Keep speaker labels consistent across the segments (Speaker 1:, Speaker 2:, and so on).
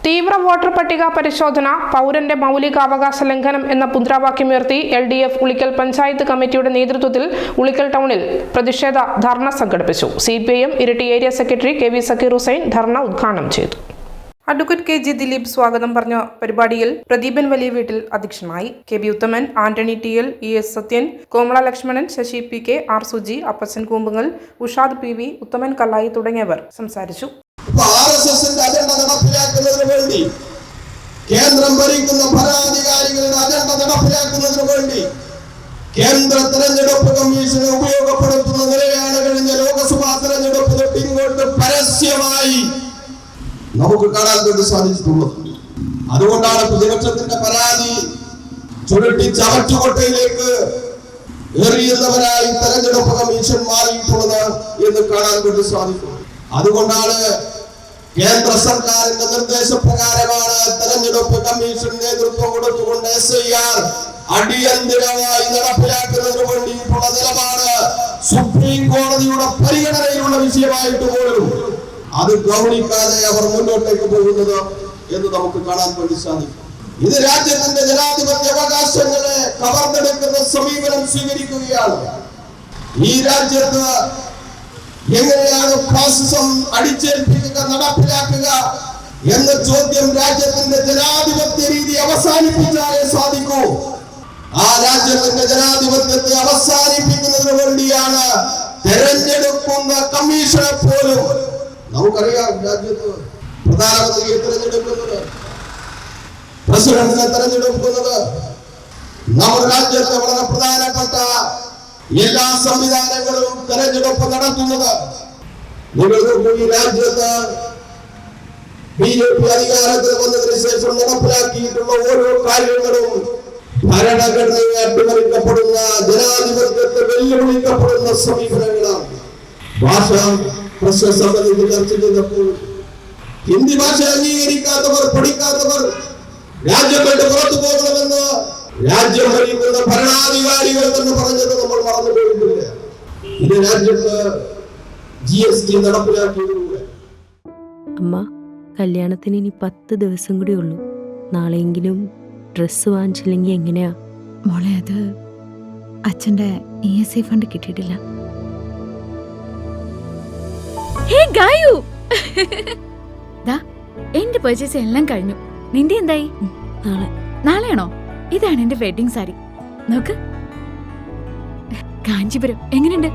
Speaker 1: തീവ്ര വോട്ടർ പട്ടിക പരിശോധന പൗരന്റെ മൗലികാവകാശ ലംഘനം എന്ന മുദ്രാവാക്യമുയർത്തി LDF ഉളിക്കൽ പഞ്ചായത്ത് കമ്മിറ്റിയുടെ നേതൃത്വത്തിൽ ഉളിക്കൽ ടൗണിൽ പ്രതിഷേധ ധർണ സംഘടിപ്പിച്ചു. CPIM Iritty area secretary KV Zakir Hussain ധർണ ഉദ്ഘാടനം ചെയ്തു. അഡ്വക്കേറ്റ് KG ദിലീപ് സ്വാഗതം പറഞ്ഞ പരിപാടിയിൽ പ്രദീപൻ വലിയ വീട്ടിൽ അധ്യക്ഷനായി. KB ഉത്തമൻ, ആന്റണി TL, ES സത്യൻ, കോമള ലക്ഷ്മണൻ, ശശി PK, R സുജി, അപ്പച്ചൻ കൂമ്പുങ്ങൽ, ഉഷാദ് PV, ഉത്തമൻ കല്ലായി തുടങ്ങിയവർ സംസാരിച്ചു.
Speaker 2: കേന്ദ്രം ഭരിക്കുന്ന ഭരണാധികാരികളുടെ അജണ്ട നടപ്പിലാക്കുന്നതിന് വേണ്ടി കേന്ദ്ര തെരഞ്ഞെടുപ്പ് കമ്മീഷനെ ഉപയോഗപ്പെടുത്തുന്ന നിലയാണ് കഴിഞ്ഞ ലോക്സഭാ തെരഞ്ഞെടുപ്പ് തൊട്ട് ഇങ്ങോട്ട് പരസ്യമായി നമുക്ക് കാണാൻ വേണ്ടി സാധിച്ചിട്ടുള്ളത്. അതുകൊണ്ടാണ് പ്രതിപക്ഷത്തിന്റെ പരാതി ചുരുട്ടി ചവറ്റുകൊട്ടയിലേക്ക് എറിയുന്നവരായി തെരഞ്ഞെടുപ്പ് കമ്മീഷൻ മാറിയിട്ടുള്ളത് എന്ന് കാണാൻ വേണ്ടി സാധിക്കും. അതുകൊണ്ടാണ് കേന്ദ്ര സർക്കാരിന്റെ നിർദ്ദേശപ്രകാരമാണ് തെരഞ്ഞെടുപ്പ് കമ്മീഷൻ നേതൃത്വം കൊടുത്തുകൊണ്ട് SIR അടിയന്തരമായി നടപ്പിലാക്കുന്നതിന് വേണ്ടിയിട്ടുള്ള നിലപാട് സുപ്രീം കോടതിയുടെ പരിഗണനയിലുള്ള വിഷയമായിട്ട് പോലും അത് ഗൗനിക്കാതെ അവർ മുന്നോട്ടേക്ക് പോകുന്നത് എന്ന് നമുക്ക് കാണാൻ വേണ്ടി സാധിക്കും. ഇത് രാജ്യത്തിന്റെ ജനാധിപത്യ അവകാശങ്ങളെ കവർന്നെടുക്കുന്ന സമീപനം സ്വീകരിക്കുകയാണ്. ഈ രാജ്യത്ത് എങ്ങനെയാണ് ഫാസിസം അടിച്ചേൽപ്പിക്കുക, നടപ്പിലാക്കുക എന്ന ചോദ്യം രാജ്യത്തിന്റെ ജനാധിപത്യ രീതി അവസാനിപ്പിച്ചാലേ സാധിക്കൂ. ആ രാജ്യത്തിന്റെ ജനാധിപത്യത്തെ അവസാനിപ്പിക്കുന്നതിന് വേണ്ടിയാണ് തെരഞ്ഞെടുക്കുന്ന കമ്മീഷനെ പോലും നമുക്കറിയാം രാജ്യത്ത് പ്രധാനമന്ത്രിയെ തെരഞ്ഞെടുക്കുന്നത്, പ്രസിഡന്റിനെ തെരഞ്ഞെടുക്കുന്നത്, നമ്മുടെ രാജ്യത്തെ വളരെ പ്രധാനപ്പെട്ട എല്ലാ സംവിധാനങ്ങളും തെരഞ്ഞെടുപ്പ് നടത്തുന്നത്. നിങ്ങൾ ഈ രാജ്യത്ത് BJP അധികാരത്തിൽ വന്നതിന് ശേഷം നടപ്പിലാക്കിയിട്ടുള്ള ഓരോ കാര്യങ്ങളും ഭരണഘടനയെ അട്ടിമറിക്കപ്പെടുന്ന, ജനാധിപത്യത്തെ വെല്ലുവിളിക്കപ്പെടുന്ന സമീപനങ്ങളാണ്. ഭാഷ പ്രശ്നം സംബന്ധിച്ച് ചർച്ച ചെയ്തപ്പോൾ ഹിന്ദി ഭാഷ അംഗീകരിക്കാത്തവർ, പഠിക്കാത്തവർ രാജ്യങ്ങളുടെ പുറത്തു പോകണമെന്ന് രാജ്യം ഭരിക്കുന്ന ഭരണാധികാരികൾ തന്നെ പറഞ്ഞത് നമ്മൾ മറന്നു പോയിട്ടില്ല. ഇത് രാജ്യത്ത് GST നടപ്പിലാക്കിയതിലൂടെ.
Speaker 3: അമ്മ, കല്യാണത്തിന് ഇനി 10 ദിവസം കൂടി ഉള്ളൂ. നാളെയെങ്കിലും ഡ്രസ്സ് വാങ്ങിച്ചില്ലെങ്കിൽ എങ്ങനെയാ
Speaker 4: മോളെ? അത് അച്ഛൻ്റെ ESI ഫണ്ട് കിട്ടിയിട്ടില്ല.
Speaker 5: എന്റെ പർച്ചേസ് എല്ലാം കഴിഞ്ഞു. നിന്റെ എന്തായി? നാളെയാണോ? ഇതാണ് എന്റെ വെഡിങ് സാരി. നോക്ക്, കാഞ്ചീപുരം എങ്ങനെയുണ്ട്?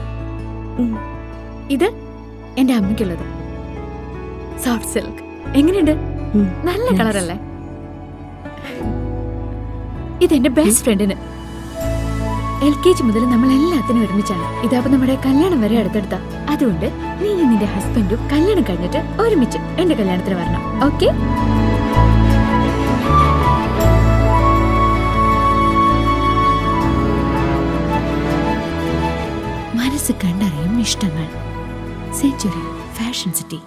Speaker 5: ഇത് എന്റെ അമ്മയ്ക്കുള്ളത് സോഫ്റ്റ് സിൽക്ക്. എങ്ങനെയുണ്ട്? നല്ല കളറല്ലേ? ഇതെന്റെ ബെസ്റ്റ് ഫ്രണ്ടിന്. LKG മുതൽ നമ്മൾ എല്ലാത്തിനും ഒരുമിച്ചാണ്. ഇതാവുമ്പോ നമ്മുടെ കല്യാണം വരെ അടുത്തെടുത്ത. അതുകൊണ്ട് നീ നിന്റെ ഹസ്ബൻഡും കല്യാണം കഴിഞ്ഞിട്ട് ഒരുമിച്ച് എന്റെ കല്യാണത്തിന് വരണം. ഓക്കെ? മനസ്സ് കണ്ടറിയും ഇഷ്ടങ്ങൾ. Century fashion city.